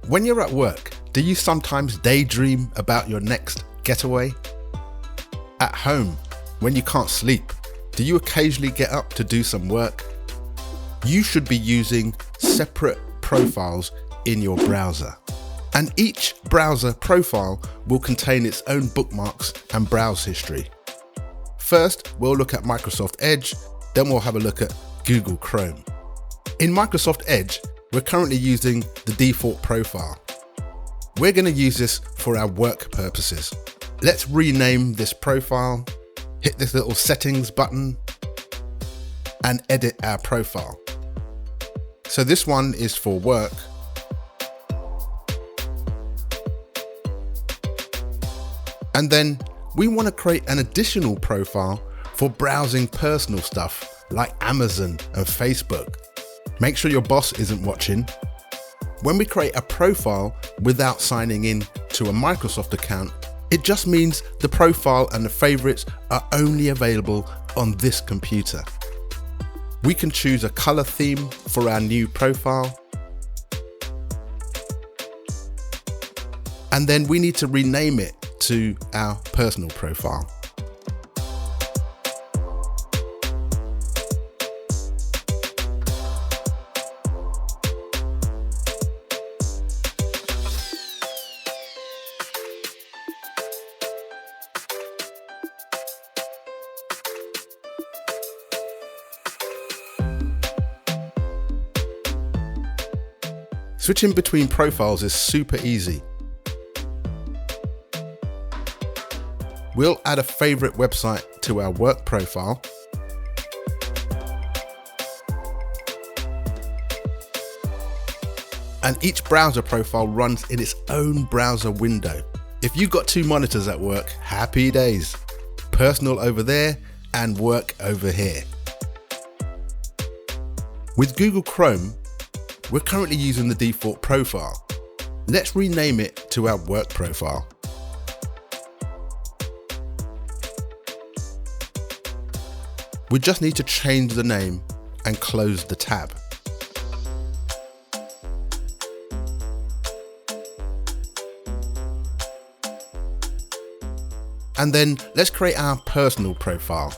When you're at work, do you sometimes daydream about your next getaway? At home, when you can't sleep, do you occasionally get up to do some work? You should be using separate profiles in your browser. And each browser profile will contain its own bookmarks and browse history. First, we'll look at Microsoft Edge, then we'll have a look at Google Chrome. In Microsoft Edge, we're currently using the default profile. We're going to use this for our work purposes. Let's rename this profile, hit this little settings button, and edit our profile. So this one is for work. And then we want to create an additional profile for browsing personal stuff like Amazon and Facebook. Make sure your boss isn't watching. When we create a profile without signing in to a Microsoft account, it just means the profile and the favorites are only available on this computer. We can choose a color theme for our new profile. And then we need to rename it to our personal profile. Switching between profiles is super easy. We'll add a favorite website to our work profile. And each browser profile runs in its own browser window. If you've got two monitors at work, happy days. Personal over there and work over here. With Google Chrome, we're currently using the default profile. Let's rename it to our work profile. We just need to change the name and close the tab. And then let's create our personal profile.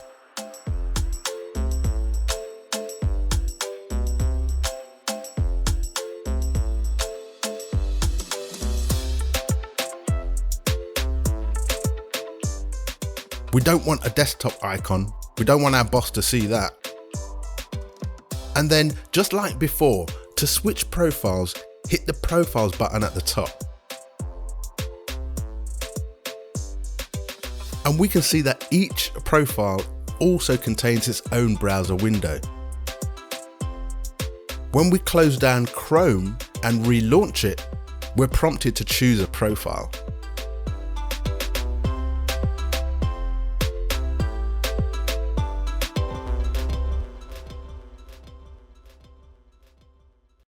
We don't want a desktop icon. We don't want our boss to see that. And then, just like before, to switch profiles, hit the profiles button at the top. And we can see that each profile also contains its own browser window. When we close down Chrome and relaunch it, we're prompted to choose a profile.